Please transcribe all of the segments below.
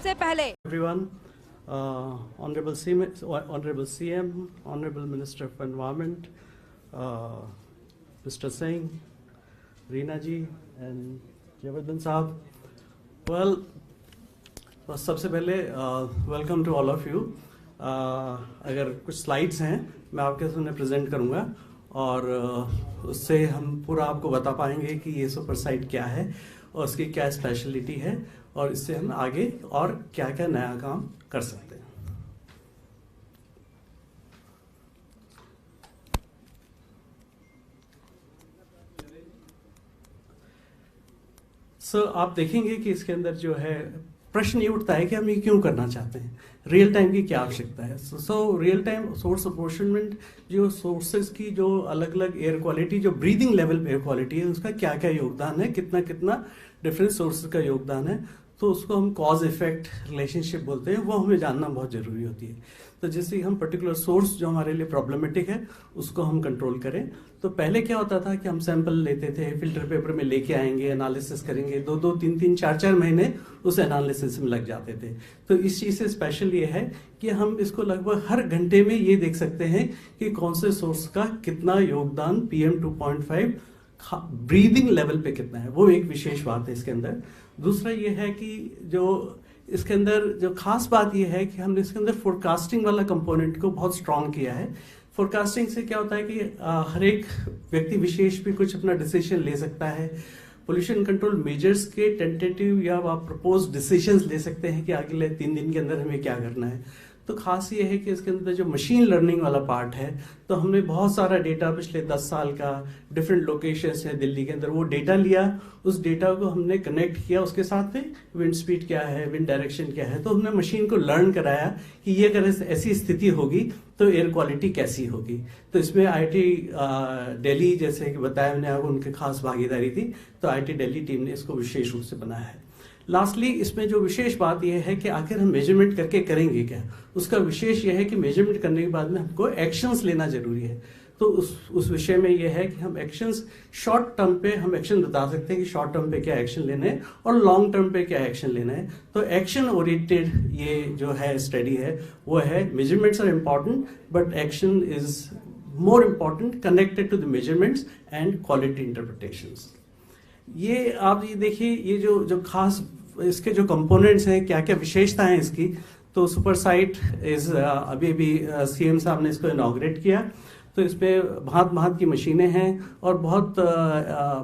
सबसे पहले Everyone, Honorable CM, Honorable Minister of Environment, Mr. Singh, Reena ji and Javardhan साहब. Well, सबसे पहले welcome to all of you. अगर कुछ स्लाइड्स हैं मैं आपके सामने प्रेजेंट करूंगा और उससे हम पूरा आपको बता पाएंगे कि ये सुपर साइट क्या है और उसकी क्या स्पेशलिटी है और इससे हम आगे और क्या क्या नया काम कर सकते हैं. आप देखेंगे कि इसके अंदर जो है प्रश्न ये उठता है कि हम ये क्यों करना चाहते हैं, रियल टाइम की क्या आवश्यकता है. रियल टाइम सोर्स अप्रोचमेंट, जो सोर्सेज की जो अलग अलग एयर क्वालिटी, जो ब्रीदिंग लेवल एयर क्वालिटी है, उसका क्या क्या योगदान है, कितना कितना डिफरेंट सोर्सेज का योगदान है, तो उसको हम कॉज इफेक्ट रिलेशनशिप बोलते हैं, वो हमें जानना बहुत जरूरी होती है. तो जैसे हम पर्टिकुलर सोर्स जो हमारे लिए प्रॉब्लमेटिक है उसको हम कंट्रोल करें. तो पहले क्या होता था कि हम सैंपल लेते थे, फिल्टर पेपर में लेके आएंगे, एनालिसिस करेंगे, 2-2, 3-3, 4-4 महीने उस एनालिसिस में लग जाते थे. तो इस चीज से स्पेशल ये है कि हम इसको लगभग हर घंटे में ये देख सकते हैं कि कौन से सोर्स का कितना योगदान PM 2.5 ब्रीदिंग लेवल पे कितना है, वो एक विशेष बात है इसके अंदर. दूसरा ये है कि जो इसके अंदर जो खास बात ये है कि हमने इसके अंदर फोरकास्टिंग वाला कंपोनेंट को बहुत स्ट्रांग किया है. फोरकास्टिंग से क्या होता है कि हर एक व्यक्ति विशेष भी कुछ अपना डिसीजन ले सकता है. पोल्यूशन कंट्रोल मेजर्स के टेंटेटिव या प्रपोज डिसीजंस ले सकते हैं कि अगले 3 दिन के अंदर हमें क्या करना है. तो खास ये है कि इसके अंदर जो मशीन लर्निंग वाला पार्ट है, तो हमने बहुत सारा डेटा पिछले 10 साल का डिफरेंट लोकेशंस है दिल्ली के अंदर, वो डेटा लिया, उस डेटा को हमने कनेक्ट किया उसके साथ में विंड स्पीड क्या है, विंड डायरेक्शन क्या है. तो हमने मशीन को लर्न कराया कि ये अगर ऐसी स्थिति होगी तो एयर क्वालिटी कैसी होगी. तो इसमें IIT दिल्ली, जैसे कि बताया मैंने आपको, उनकी खास भागीदारी थी. तो IIT दिल्ली टीम ने इसको विशेष रूप से बनाया है. लास्टली इसमें जो विशेष बात यह है कि आखिर हम मेजरमेंट करके करेंगे क्या. उसका विशेष यह है कि मेजरमेंट करने के बाद में हमको एक्शंस लेना जरूरी है. तो उस विषय में यह है कि हम एक्शंस शॉर्ट टर्म पे हम एक्शन बता सकते हैं कि शॉर्ट टर्म पे क्या एक्शन लेना है और लॉन्ग टर्म पे क्या एक्शन लेना है. तो एक्शन ओरिएंटेड ये जो है स्टडी है वो है measurements are important but action is more important connected to the measurements and quality interpretations. ये आप ये देखिए, ये जो खास इसके जो कंपोनेंट्स हैं, क्या क्या विशेषताएं हैं इसकी. तो सुपर साइट इज अभी CM साहब ने इसको इनॉग्रेट किया. तो इसमें भांत की मशीनें हैं और बहुत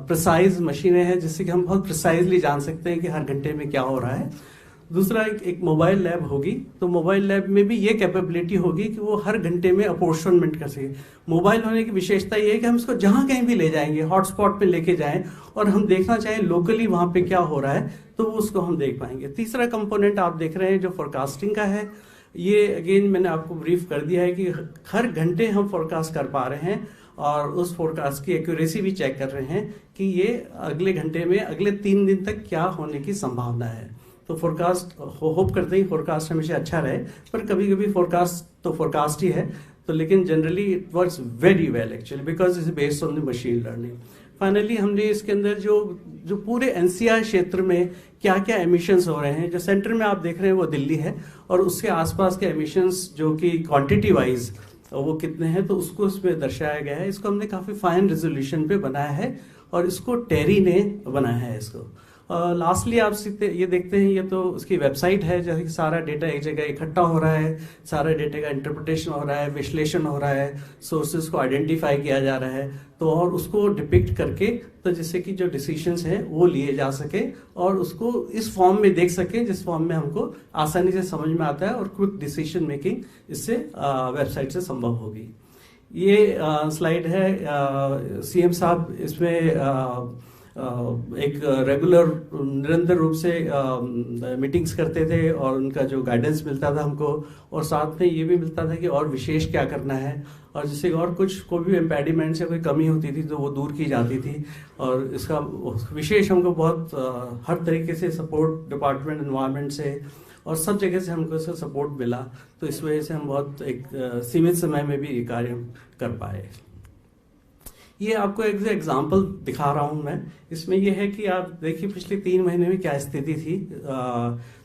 प्रिसाइज मशीनें हैं जिससे कि हम बहुत प्रिसाइजली जान सकते हैं कि हर घंटे में क्या हो रहा है. दूसरा एक मोबाइल लैब होगी. तो मोबाइल लैब में भी ये कैपेबिलिटी होगी कि वो हर घंटे में अपोर्शनमेंट कर सके. मोबाइल होने की विशेषता ये है कि हम इसको जहां कहीं भी ले जाएंगे, हॉटस्पॉट पे लेके जाएं और हम देखना चाहें लोकली वहां पे क्या हो रहा है तो उसको हम देख पाएंगे. तीसरा कंपोनेंट आप देख रहे हैं जो फोरकास्टिंग का है. ये अगेन मैंने आपको ब्रीफ कर दिया है कि हर घंटे हम फोरकास्ट कर पा रहे हैं और उस फोरकास्ट की एक्यूरेसी भी चेक कर रहे हैं कि ये अगले घंटे में अगले 3 दिन तक क्या होने की संभावना है. तो फोरकास्ट होप करते हैं फोरकास्ट हमेशा अच्छा रहे, पर कभी कभी फोरकास्ट तो फोरकास्ट ही है. तो लेकिन generally it works very well actually because is based on the machine learning. Finally हमने इसके अंदर जो पूरे NCR क्षेत्र में क्या क्या एमिशंस हो रहे हैं, जो सेंटर में आप देख रहे हैं वो दिल्ली है और उसके आसपास के एमिशंस जो कि क्वांटिटी वाइज वो कितने हैं, तो उसको इसमें दर्शाया गया है. इसको हमने काफी फाइन रेजोल्यूशन पे बनाया है और इसको टेरी ने बनाया है इसको. लास्टली आप ये देखते हैं, ये तो उसकी वेबसाइट है जैसे कि सारा डेटा एक जगह इकट्ठा हो रहा है, सारे डेटा का इंटरप्रिटेशन हो रहा है, विश्लेषण हो रहा है, सोर्सेज को आइडेंटिफाई किया जा रहा है, तो और उसको डिपिक्ट करके तो जिससे कि जो डिसीजंस हैं वो लिए जा सके और उसको इस फॉर्म में देख सके जिस फॉर्म में हमको आसानी से समझ में आता है और क्विक डिसीजन मेकिंग इससे वेबसाइट से संभव होगी. ये स्लाइड है CM साहब इसमें एक रेगुलर निरंतर रूप से मीटिंग्स करते थे और उनका जो गाइडेंस मिलता था हमको, और साथ में ये भी मिलता था कि और विशेष क्या करना है और जिससे और कुछ कोई भी इम्पेडिमेंट से कोई कमी होती थी तो वो दूर की जाती थी. और इसका विशेष हमको बहुत हर तरीके से सपोर्ट डिपार्टमेंट एनवायरनमेंट से और सब जगह से हमको इसका सपोर्ट मिला. तो इस वजह से हम बहुत एक सीमित समय में भी ये कार्य कर पाए. ये आपको एक एग्जांपल दिखा रहा हूं मैं. इसमें ये है कि आप देखिए पिछले 3 महीने में क्या स्थिति थी.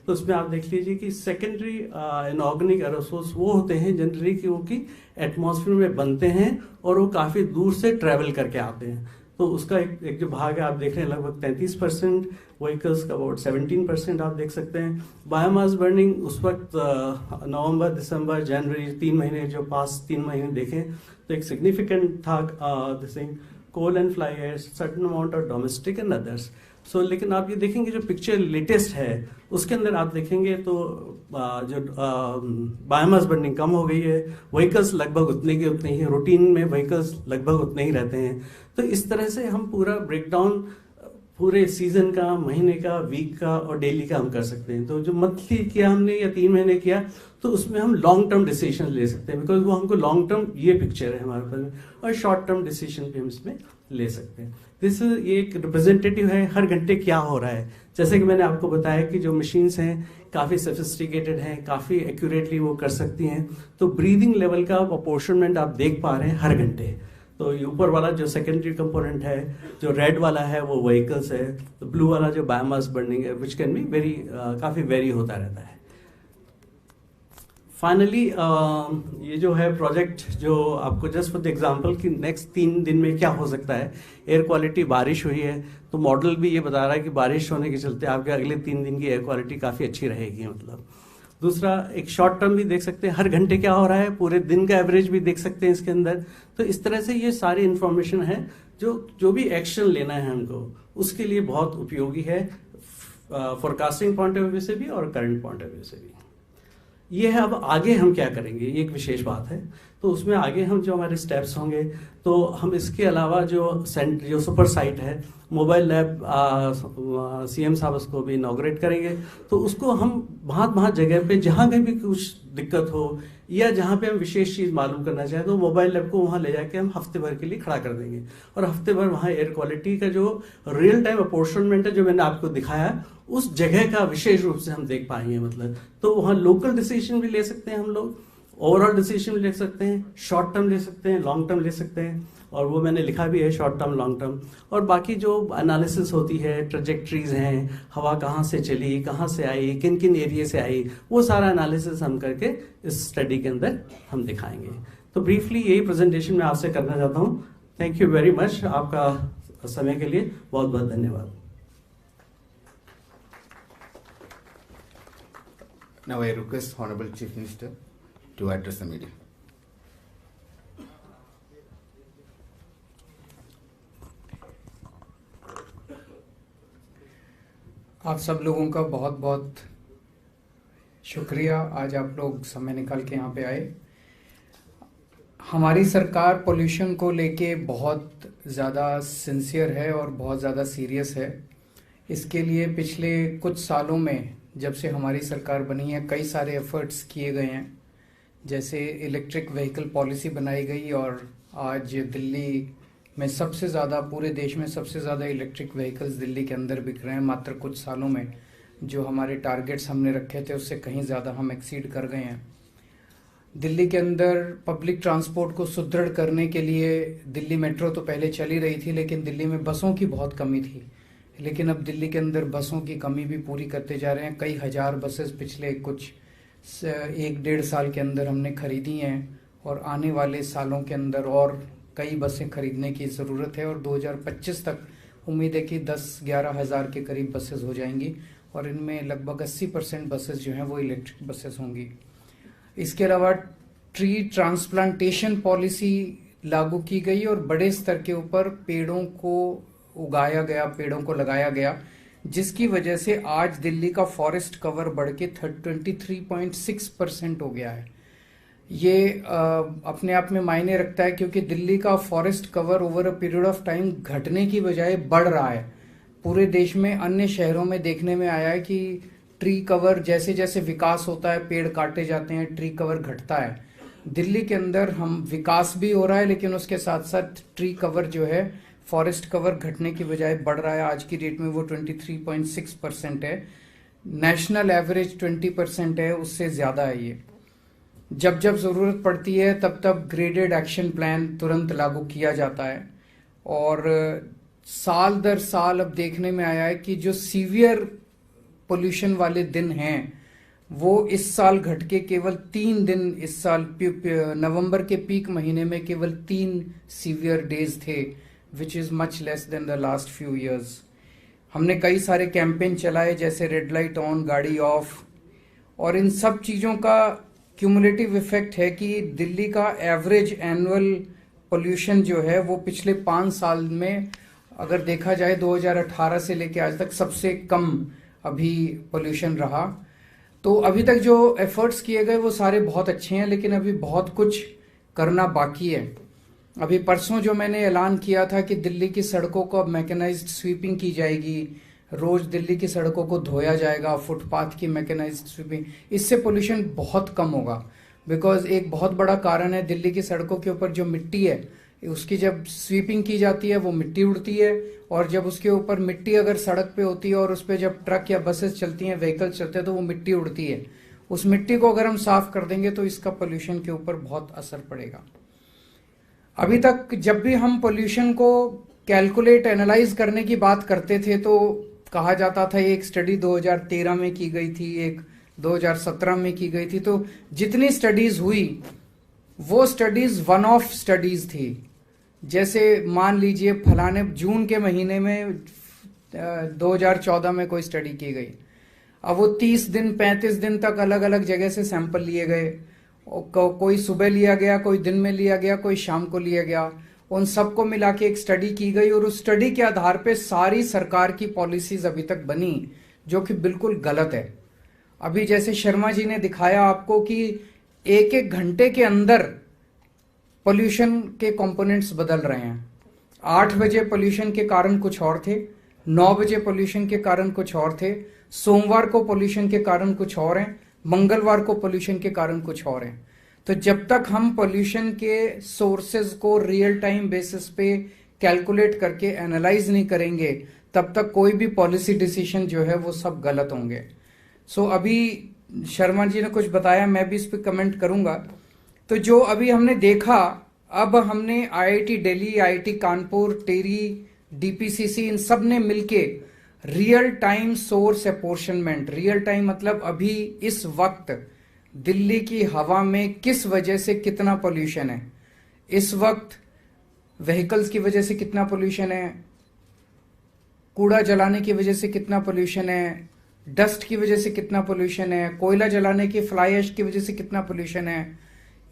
तो उसमें आप देख लीजिए कि सेकेंडरी इनऑर्गेनिक एरोसोल्स वो होते हैं जनरली कि वो कि एटमॉस्फेयर में बनते हैं और वो काफ़ी दूर से ट्रैवल करके आते हैं। तो उसका एक जो भाग है आप देख रहे हैं लगभग 33%, व्हीकल्स का अबाउट 17% आप देख सकते हैं। बायोमास बर्निंग उस वक्त नवंबर, दिसंबर, जनवरी 3 महीने जो पास 3 महीने देखें तो एक सिग्निफिकेंट था this thing. Coal and fly ash, certain amount of domestic and others. So लेकिन आप ये देखेंगे जो पिक्चर लेटेस्ट है उसके अंदर आप देखेंगे तो जो बायोमास बर्निंग कम हो गई है, व्हीकल्स लगभग उतने के उतने ही, रूटीन में व्हीकल्स लगभग उतने ही रहते हैं। तो इस तरह से हम पूरा ब्रेकडाउन पूरे सीजन का, महीने का, वीक का और डेली का हम कर सकते हैं। तो जो मंथली किया हमने या 3 महीने किया तो उसमें हम लॉन्ग टर्म डिसीजन ले सकते हैं, बिकॉज वो हमको लॉन्ग टर्म ये पिक्चर है हमारे पास में, और शॉर्ट टर्म डिसीजन भी हम इसमें ले सकते हैं। दिस ये एक रिप्रेजेंटेटिव है हर घंटे क्या हो रहा है। जैसे कि मैंने आपको बताया कि जो मशीन्स हैं काफ़ी सोफिस्टिकेटेड हैं, काफ़ी एक्यूरेटली वो कर सकती हैं। तो ब्रीदिंग लेवल का अपोर्शनमेंट आप देख पा रहे हैं हर घंटे। तो ये ऊपर वाला जो सेकेंडरी कंपोनेंट है, जो रेड वाला है वो व्हीकल्स है, तो ब्लू वाला जो बायोमास बर्निंग है विच कैन बी वेरी काफ़ी वेरी होता रहता है। फाइनली ये जो है प्रोजेक्ट जो आपको जस्ट फॉर द एग्जांपल कि नेक्स्ट 3 दिन में क्या हो सकता है। एयर क्वालिटी, बारिश हुई है तो मॉडल भी ये बता रहा है कि बारिश होने के चलते आपके अगले 3 दिन की एयर क्वालिटी काफ़ी अच्छी रहेगी। मतलब दूसरा एक शॉर्ट टर्म भी देख सकते हैं, हर घंटे क्या हो रहा है, पूरे दिन का एवरेज भी देख सकते हैं इसके अंदर। तो इस तरह से ये सारी इंफॉर्मेशन है जो भी एक्शन लेना है हमको उसके लिए बहुत उपयोगी है, फोरकास्टिंग पॉइंट ऑफ व्यू से भी और करंट पॉइंट ऑफ व्यू से भी। ये है अब आगे हम क्या करेंगे, ये एक विशेष बात है। तो उसमें आगे हम जो हमारे स्टेप्स होंगे, तो हम इसके अलावा जो सुपर साइट है मोबाइल लैब, सीएम साहब उसको भी इनॉग्रेट करेंगे। तो उसको हम वहाँ जगह पे जहाँ कहीं भी कुछ दिक्कत हो या जहाँ पे हम विशेष चीज़ मालूम करना चाहें तो मोबाइल लैब को वहाँ ले जाके हम हफ्ते भर के लिए खड़ा कर देंगे। और हफ्ते भर वहाँ एयर क्वालिटी का जो रियल टाइम अपोर्शनमेंट है जो मैंने आपको दिखाया उस जगह का विशेष रूप से हम देख पाएंगे। मतलब तो वहाँ लोकल डिसीजन भी ले सकते हैं हम लोग, ओवरऑल डिसीजन भी ले सकते हैं, शॉर्ट टर्म ले सकते हैं, लॉन्ग टर्म ले सकते हैं। और वो मैंने लिखा भी है, शॉर्ट टर्म, लॉन्ग टर्म। और बाकी जो एनालिसिस होती है, ट्रेजेक्ट्रीज हैं, हवा कहाँ से चली, कहाँ से आई, किन किन एरिया से आई, वो सारा एनालिसिस हम करके इस स्टडी के अंदर हम दिखाएंगे। तो ब्रीफली यही प्रेजेंटेशन मैं आपसे करना चाहता हूँ। थैंक यू वेरी मच, आपका समय के लिए बहुत बहुत धन्यवाद। Now I request Honorable Chief Minister to address the media. आप सब लोगों का बहुत बहुत शुक्रिया, आज आप लोग समय निकाल के यहाँ पे आए। हमारी सरकार पोल्यूशन को लेके बहुत ज़्यादा सिंसियर है और बहुत ज़्यादा सीरियस है। इसके लिए पिछले कुछ सालों में जब से हमारी सरकार बनी है कई सारे एफर्ट्स किए गए हैं। जैसे इलेक्ट्रिक व्हीकल पॉलिसी बनाई गई और आज दिल्ली में सबसे ज़्यादा, पूरे देश में सबसे ज़्यादा इलेक्ट्रिक व्हीकल्स दिल्ली के अंदर बिक रहे हैं। मात्र कुछ सालों में जो हमारे टारगेट्स हमने रखे थे उससे कहीं ज़्यादा हम एक्सीड कर गए हैं। दिल्ली के अंदर पब्लिक ट्रांसपोर्ट को सुदृढ़ करने के लिए दिल्ली मेट्रो तो पहले चल ही रही थी, लेकिन दिल्ली में बसों की बहुत कमी थी। लेकिन अब दिल्ली के अंदर बसों की कमी भी पूरी करते जा रहे हैं। कई हज़ार बसेस पिछले कुछ 1-1.5 साल के अंदर हमने खरीदी हैं और आने वाले सालों के अंदर और कई बसें खरीदने की ज़रूरत है। और 2025 तक उम्मीद है कि 10-11 हज़ार के करीब बसेस हो जाएंगी और इनमें लगभग 80% बसेस जो हैं वो इलेक्ट्रिक बसेस होंगी। इसके अलावा ट्री ट्रांसप्लांटेशन पॉलिसी लागू की गई और बड़े स्तर के ऊपर पेड़ों को उगाया गया, पेड़ों को लगाया गया, जिसकी वजह से आज दिल्ली का फॉरेस्ट कवर बढ़ के 23.6% हो गया है। ये अपने आप में मायने रखता है क्योंकि दिल्ली का forest cover over a period of time घटने की बजाय बढ़ रहा है। पूरे देश में अन्य शहरों में देखने में आया है कि ट्री कवर जैसे जैसे विकास होता है, पेड़ काटे जाते हैं, ट्री कवर घटता है। दिल्ली के अंदर हम विकास भी हो रहा है लेकिन उसके साथ साथ ट्री कवर जो है, फॉरेस्ट कवर घटने की बजाय बढ़ रहा है। आज की डेट में वो 23.6% है। नेशनल एवरेज 20% है, उससे ज़्यादा है ये। जब जब ज़रूरत पड़ती है तब तब ग्रेडेड एक्शन प्लान तुरंत लागू किया जाता है। और साल दर साल अब देखने में आया है कि जो सीवियर पोल्यूशन वाले दिन हैं वो इस साल घट के केवल 3 दिन, इस साल नवंबर के पीक महीने में केवल 3 सीवियर डेज थे, which is much less than the last few years. हमने कई सारे कैंपेन चलाए जैसे रेड लाइट ऑन, गाड़ी ऑफ, और इन सब चीजों का क्यूमुलेटिव इफेक्ट है कि दिल्ली का एवरेज एनुअल पोल्यूशन जो है वो पिछले 5 साल में अगर देखा जाए 2018 से लेके आज तक सबसे कम अभी पोल्यूशन रहा। तो अभी तक जो एफर्ट्स किए गए वो सारे बहुत अच्छे हैं, लेकिन अभी बहुत कुछ करना बाकी है। अभी परसों जो मैंने ऐलान किया था कि दिल्ली की सड़कों को अब मैकेनाइज्ड स्वीपिंग की जाएगी, रोज दिल्ली की सड़कों को धोया जाएगा, फुटपाथ की मैकेनाइज्ड स्वीपिंग, इससे पोल्यूशन बहुत कम होगा। बिकॉज एक बहुत बड़ा कारण है दिल्ली की सड़कों के ऊपर जो मिट्टी है उसकी जब स्वीपिंग की जाती है वो मिट्टी उड़ती है, और जब उसके ऊपर मिट्टी अगर सड़क पे होती है और उस पर जब ट्रक या बसेस चलती हैं, व्हीकल्स चलते हैं, तो वो मिट्टी उड़ती है। उस मिट्टी को अगर हम साफ कर देंगे तो इसका पोल्यूशन के ऊपर बहुत असर पड़ेगा। अभी तक जब भी हम पोल्यूशन को कैलकुलेट एनालाइज करने की बात करते थे तो कहा जाता था एक स्टडी 2013 में की गई थी, एक 2017 में की गई थी। तो जितनी स्टडीज हुई वो स्टडीज वन ऑफ स्टडीज थी। जैसे मान लीजिए फलाने जून के महीने में 2014 में कोई स्टडी की गई, अब वो 30 दिन 35 दिन तक अलग अलग जगह से सैंपल लिए गए, कोई सुबह लिया गया, कोई दिन में लिया गया, कोई शाम को लिया गया, उन सबको मिला के एक स्टडी की गई, और उस स्टडी के आधार पे सारी सरकार की पॉलिसीज अभी तक बनी जो कि बिल्कुल गलत है। अभी जैसे शर्मा जी ने दिखाया आपको कि एक एक घंटे के अंदर पोल्यूशन के कंपोनेंट्स बदल रहे हैं। 8 बजे पोल्यूशन के कारण कुछ और थे, 9 बजे पोल्यूशन के कारण कुछ और थे, सोमवार को पोल्यूशन के कारण कुछ और हैं, मंगलवार को पोल्यूशन के कारण कुछ और हैं। तो जब तक हम पोल्यूशन के सोर्सेज को रियल टाइम बेसिस पे कैलकुलेट करके एनालाइज नहीं करेंगे तब तक कोई भी पॉलिसी डिसीजन जो है वो सब गलत होंगे। सो अभी शर्मा जी ने कुछ बताया, मैं भी इस पर कमेंट करूंगा। तो जो अभी हमने देखा, अब हमने आईआईटी दिल्ली, आईआईटी कानपुर, टेरी, डीपीसीसी, इन सब ने मिलके real time source apportionment, real time मतलब अभी इस वक्त दिल्ली की हवा में किस वजह से कितना पोल्यूशन है, इस वक्त व्हीकल्स की वजह से कितना पोल्यूशन है, कूड़ा जलाने की वजह से कितना पोल्यूशन है, डस्ट की वजह से कितना पोल्यूशन है, कोयला जलाने की फ्लाई ऐश की वजह से कितना पोल्यूशन है,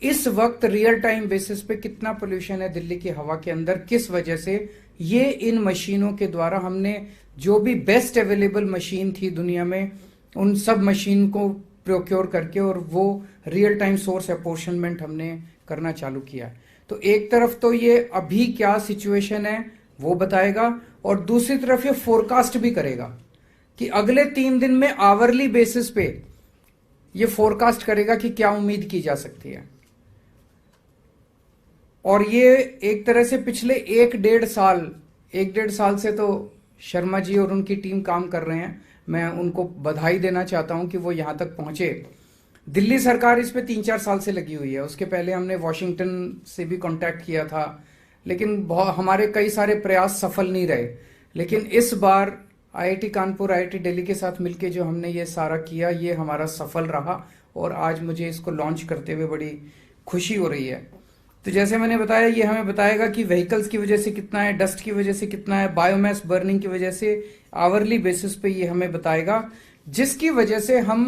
इस वक्त रियल टाइम बेसिस पे कितना पोल्यूशन है दिल्ली की हवा के अंदर, किस वजह से। ये इन मशीनों के द्वारा हमने जो भी बेस्ट अवेलेबल मशीन थी दुनिया में उन सब मशीन को प्रोक्योर करके और वो रियल टाइम सोर्स अपॉर्शनमेंट हमने करना चालू किया। तो एक तरफ तो ये अभी क्या सिचुएशन है वो बताएगा, और दूसरी तरफ ये फोरकास्ट भी करेगा कि अगले 3 दिन में आवरली बेसिस पे ये फोरकास्ट करेगा कि क्या उम्मीद की जा सकती है। और ये एक तरह से पिछले 1-1.5 साल से तो शर्मा जी और उनकी टीम काम कर रहे हैं। मैं उनको बधाई देना चाहता हूं कि वो यहां तक पहुंचे। दिल्ली सरकार इस पे 3-4 साल से लगी हुई है। उसके पहले हमने वॉशिंगटन से भी कांटेक्ट किया था, लेकिन हमारे कई सारे प्रयास सफल नहीं रहे। लेकिन इस बार आईआईटी कानपुर, आईआईटी दिल्ली के साथ मिलके जो हमने ये सारा किया, ये हमारा सफल रहा, और आज मुझे इसको लॉन्च करते हुए बड़ी खुशी हो रही है। तो जैसे मैंने बताया, ये हमें बताएगा कि व्हीकल्स की वजह से कितना है, डस्ट की वजह से कितना है, बायोमास बर्निंग की वजह से, आवरली बेसिस पे ये हमें बताएगा, जिसकी वजह से हम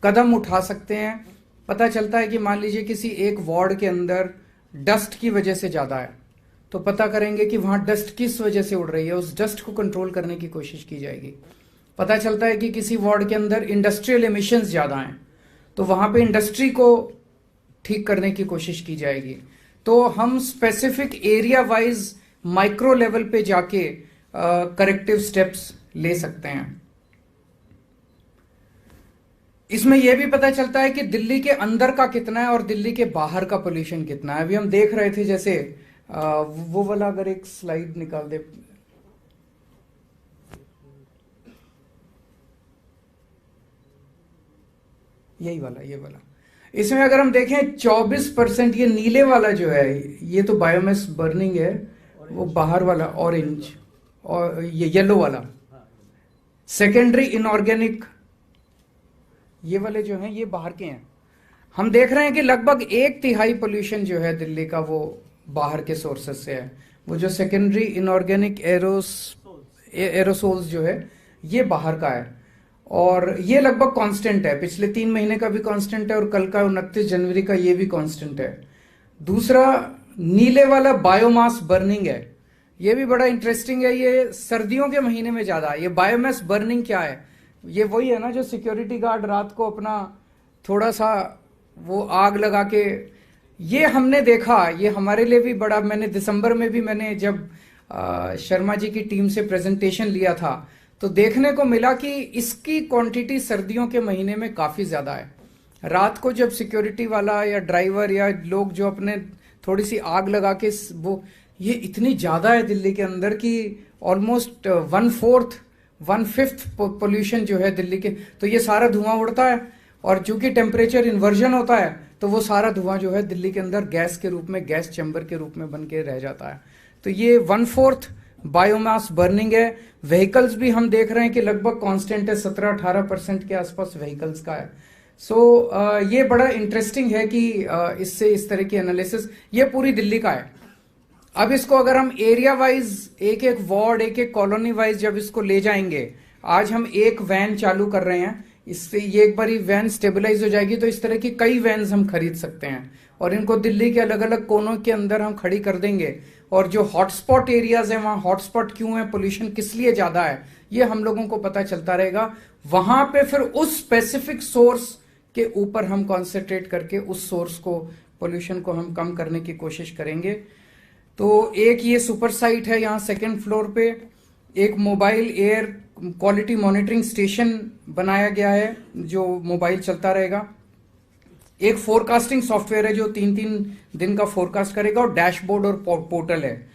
कदम उठा सकते हैं। पता चलता है कि मान लीजिए किसी एक वार्ड के अंदर डस्ट की वजह से ज्यादा है, तो पता करेंगे कि वहां डस्ट किस वजह से उड़ रही है, उस डस्ट को कंट्रोल करने की कोशिश की जाएगी। पता चलता है कि किसी वार्ड के अंदर इंडस्ट्रियल एमिशंस ज्यादा हैं, तो वहां पे इंडस्ट्री को ठीक करने की कोशिश की जाएगी। तो हम specific area wise micro level पे जाके करेक्टिव स्टेप्स ले सकते हैं। इसमें यह भी पता चलता है कि दिल्ली के अंदर का कितना है और दिल्ली के बाहर का पोल्यूशन कितना है। अभी हम देख रहे थे, जैसे वो वाला अगर एक स्लाइड निकाल दे, यही वाला, ये वाला। इसमें अगर हम देखें 24%, ये नीले वाला जो है ये तो बायोमास बर्निंग है, वो बाहर वाला ऑरेंज, और ये येलो वाला, सेकेंडरी इनऑर्गेनिक, ये वाले जो हैं ये बाहर के हैं। हम देख रहे हैं कि लगभग 1/3 पोल्यूशन जो है दिल्ली का वो बाहर के सोर्सेस से है। वो जो सेकेंडरी इनऑर्गेनिक एरोसोल्स जो है ये बाहर का है, और ये लगभग कांस्टेंट है, पिछले 3 महीने का भी कांस्टेंट है और कल का 29 जनवरी का ये भी कांस्टेंट है। दूसरा नीले वाला बायोमास बर्निंग है, ये भी बड़ा इंटरेस्टिंग है, ये सर्दियों के महीने में ज्यादा है। ये बायोमास बर्निंग क्या है? ये वही है ना जो सिक्योरिटी गार्ड रात को अपना थोड़ा सा वो आग लगा के, ये हमने देखा, ये हमारे लिए भी बड़ा, मैंने दिसंबर में भी मैंने जब शर्मा जी की टीम से प्रेजेंटेशन लिया था तो देखने को मिला कि इसकी क्वांटिटी सर्दियों के महीने में काफी ज्यादा है। रात को जब सिक्योरिटी वाला या ड्राइवर या लोग जो अपने थोड़ी सी आग लगा के वो, ये इतनी ज्यादा है दिल्ली के अंदर कि ऑलमोस्ट 1/5 पोल्यूशन जो है दिल्ली के, तो ये सारा धुआं उड़ता है और चूंकि टेम्परेचर इन्वर्जन होता है तो वो सारा धुआं जो है दिल्ली के अंदर गैस के रूप में, गैस चैम्बर के रूप में बन के रह जाता है। तो ये 1/4 बायोमास बर्निंग है। व्हीकल्स भी हम देख रहे हैं कि लगभग कांस्टेंट है, 17-18% के आसपास व्हीकल्स का है। ये बड़ा इंटरेस्टिंग है कि इससे इस तरह की एनालिसिस, ये पूरी दिल्ली का है। अब इसको अगर हम एरिया वाइज, एक एक वार्ड, एक एक कॉलोनी वाइज जब इसको ले जाएंगे, आज हम एक वैन चालू कर रहे हैं, इससे ये एक बार वैन स्टेबलाइज हो जाएगी तो इस तरह की कई वैन्स हम खरीद सकते हैं और इनको दिल्ली के अलग अलग कोनों के अंदर हम खड़ी कर देंगे। और जो हॉटस्पॉट एरियाज हैं, वहां हॉटस्पॉट क्यों है, पोल्यूशन किस लिए ज्यादा है, ये हम लोगों को पता चलता रहेगा। वहां पे फिर उस स्पेसिफिक सोर्स के ऊपर हम कॉन्सेंट्रेट करके उस सोर्स को, पोल्यूशन को हम कम करने की कोशिश करेंगे। तो एक ये सुपर साइट है, यहाँ 2nd फ्लोर पे एक mobile air quality monitoring station बनाया गया है जो मोबाइल चलता रहेगा। एक फोरकास्टिंग सॉफ्टवेयर है जो 3-3 दिन का फोरकास्ट करेगा और डैशबोर्ड और पोर्टल है।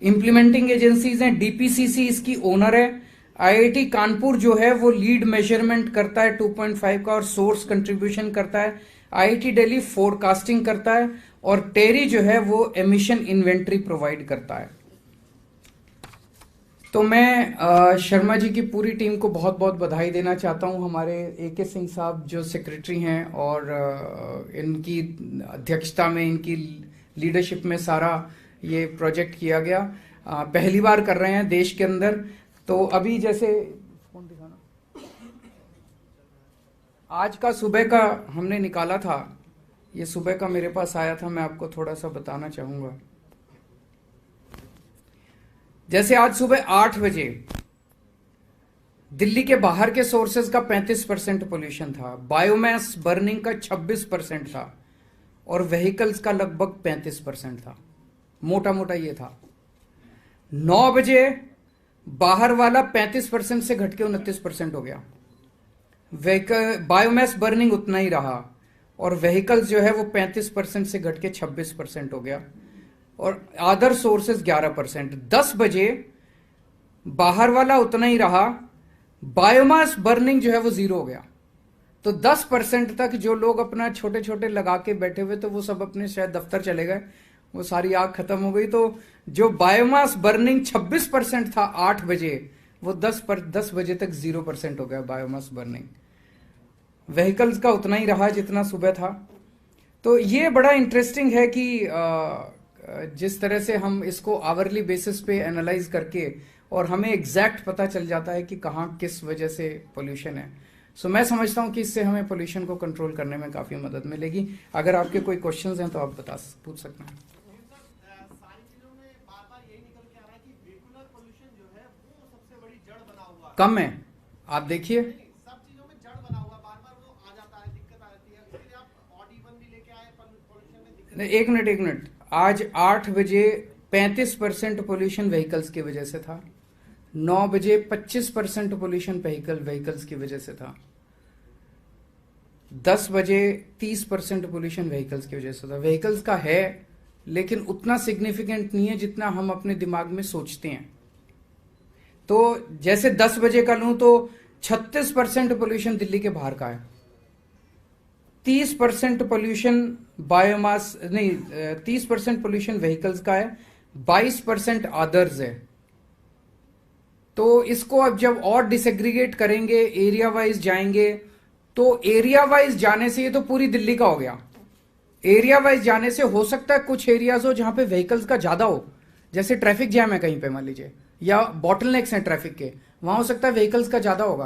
इंप्लीमेंटिंग एजेंसीज हैं, डीपीसीसी इसकी ओनर है। आईआईटी कानपुर जो है वो लीड मेजरमेंट करता है 2.5 का और सोर्स कंट्रीब्यूशन करता है। आईआईटी दिल्ली फोरकास्टिंग करता है और टेरी जो है वो एमिशन इन्वेंट्री प्रोवाइड करता है। तो मैं शर्मा जी की पूरी टीम को बहुत बहुत बधाई देना चाहता हूं। हमारे एके सिंह साहब जो सेक्रेटरी हैं और इनकी अध्यक्षता में, इनकी लीडरशिप में सारा ये प्रोजेक्ट किया गया। पहली बार कर रहे हैं देश के अंदर। तो अभी जैसे फोन दिखाना, आज का सुबह का हमने निकाला था, ये सुबह का मेरे पास आया था, मैं आपको थोड़ा सा बताना चाहूंगा। जैसे आज सुबह 8 बजे दिल्ली के बाहर के सोर्सेज का 35% पोल्यूशन था, बायोमास बर्निंग का 26% था और व्हीकल्स का लगभग 35% था। मोटा मोटा ये था। 9 बजे बाहर वाला 35% से घट के 29% हो गया। बायोमास बर्निंग उतना ही रहा और व्हीकल्स जो है वो 35% से घट के 26% हो गया और अदर सोर्सेज 11%। 10 बजे बाहर वाला उतना ही रहा, बायोमास बर्निंग जो है वो 0 हो गया। तो 10% तक जो लोग अपना छोटे छोटे लगा के बैठे हुए तो वो सब अपने शायद दफ्तर चले गए, वो सारी आग खत्म हो गई। तो जो बायोमास बर्निंग 26% था 8 बजे, वो 10 बजे तक 0% हो गया बायोमास बर्निंग। व्हीकल्स का उतना ही रहा जितना सुबह था। तो ये बड़ा इंटरेस्टिंग है कि जिस तरह से हम इसको आवरली बेसिस पे एनालाइज करके और हमें एग्जैक्ट पता चल जाता है कि कहाँ किस वजह से पोल्यूशन है। सो मैं समझता हूँ कि इससे हमें पोल्यूशन को कंट्रोल करने में काफी मदद मिलेगी। अगर आपके कोई क्वेश्चंस हैं तो आप पूछ सकते हैं। कम है, आप देखिए सब चीजों में जड़ बना हुआ, बार-बार वो आ जाता है, दिक्कत आ जाती है। इसलिए आप ऑड इवन भी लेके आए, पोल्यूशन में दिक्कत। एक मिनट, आज 8 बजे 35% पोल्यूशन व्हीकल्स की वजह से था। 9 बजे 25% पोल्यूशन व्हीकल्स की वजह से था। 10 बजे 30% पोल्यूशन व्हीकल्स की वजह से था। व्हीकल्स का है लेकिन उतना सिग्निफिकेंट नहीं है जितना हम अपने दिमाग में सोचते हैं। तो जैसे 10 बजे का लूं तो 36% पोल्यूशन दिल्ली के बाहर का है, 30% पोल्यूशन बायोमास नहीं, 30% पोल्यूशन व्हीकल्स का है, 22% अदर्स है। तो इसको अब जब और डिसएग्रीगेट करेंगे, एरिया वाइज जाएंगे, तो एरिया वाइज जाने से ये तो पूरी दिल्ली का हो गया। एरिया वाइज जाने से हो सकता है कुछ एरियाज हो जहां पे व्हीकल्स का ज्यादा हो, जैसे ट्रैफिक जैम है कहीं पे मान लीजिए, या बॉटलनेक्स हैं ट्रैफिक के, वहां हो सकता है व्हीकल्स का ज्यादा होगा,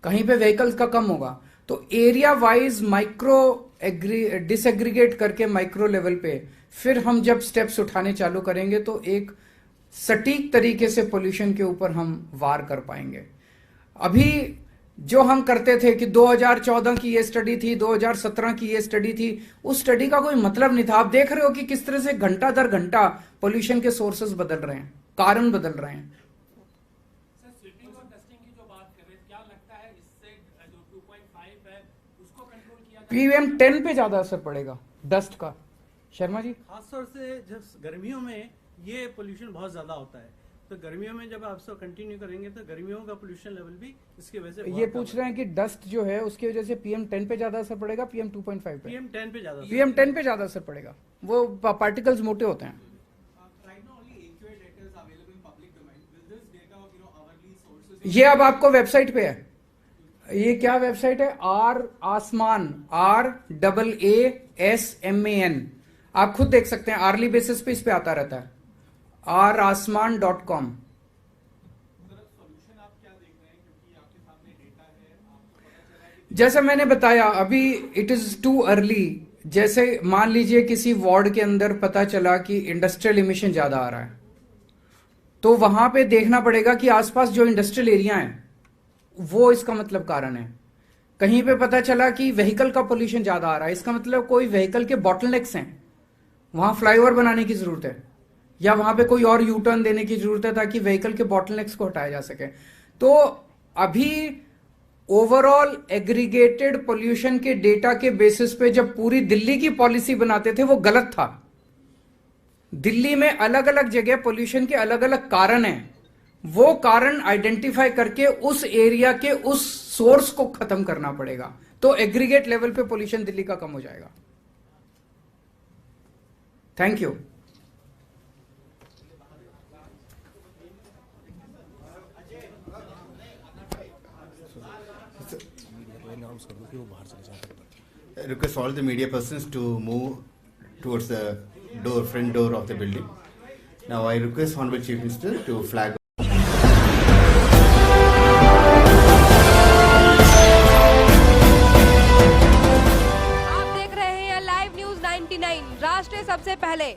कहीं पे व्हीकल्स का कम होगा। तो एरिया वाइज माइक्रो डिसएग्रीगेट करके माइक्रो लेवल पे फिर हम जब स्टेप्स उठाने चालू करेंगे तो एक सटीक तरीके से पोल्यूशन के ऊपर हम वार कर पाएंगे। अभी जो हम करते थे कि 2014 की ये स्टडी थी, 2017 की ये स्टडी थी, उस स्टडी का कोई मतलब नहीं था। आप देख रहे हो कि किस तरह से घंटा दर घंटा पोल्यूशन के सोर्सेस बदल रहे हैं, कारण बदल रहे हैं। सर, स्वीपिंग और डस्टिंग की जो बात कर रहे हैं, क्या लगता है इससे जो 2.5 है उसको कंट्रोल किया जाए? PM 10 पे ज्यादा असर पड़ेगा डस्ट का। शर्मा जी, खासतौर से जब गर्मियों में ये पोल्यूशन बहुत ज्यादा होता है, तो गर्मियों में जब आप इसको कंटिन्यू करेंगे तो गर्मियों का पोल्यूशन लेवल भी इसकी वजह से ये पूछ रहे हैं कि डस्ट जो है उसकी वजह से PM 10 पे ज्यादा असर पड़ेगा, PM 2.5 पे? PM 10 पे ज्यादा PM 10 पे ज्यादा असर पड़ेगा, वो पार्टिकल्स मोटे होते हैं। ये अब आपको वेबसाइट पे है, ये क्या वेबसाइट है? आसमान, RAASMAN, आप खुद देख सकते हैं, आर्ली बेसिस पे इस पे आता रहता है, rasman.com। जैसे मैंने बताया अभी, इट इज टू अर्ली। जैसे मान लीजिए किसी वार्ड के अंदर पता चला कि इंडस्ट्रियल इमिशन ज्यादा आ रहा है, तो वहां पे देखना पड़ेगा कि आसपास जो इंडस्ट्रियल एरिया है वो इसका मतलब कारण है। कहीं पे पता चला कि व्हीकल का पोल्यूशन ज्यादा आ रहा है, इसका मतलब कोई व्हीकल के बॉटलनेक्स हैं, वहां फ्लाईओवर बनाने की जरूरत है, या वहां पे कोई और यू टर्न देने की जरूरत है ताकि व्हीकल के बॉटलनेक्स को हटाया जा सके। तो अभी ओवरऑल एग्रीगेटेड पोल्यूशन के डेटा के बेसिस पे जब पूरी दिल्ली की पॉलिसी बनाते थे वो गलत था। दिल्ली में अलग अलग जगह पोल्यूशन के अलग अलग कारण हैं, वो कारण आइडेंटिफाई करके उस एरिया के उस सोर्स को खत्म करना पड़ेगा, तो एग्रीगेट लेवल पे पोल्यूशन दिल्ली का कम हो जाएगा। Thank you. I request all the media persons to move towards the front door of the building. Now I request Honorable Chief Minister to flag. आप देख रहे हैं लाइव न्यूज 99, राष्ट्र सबसे पहले।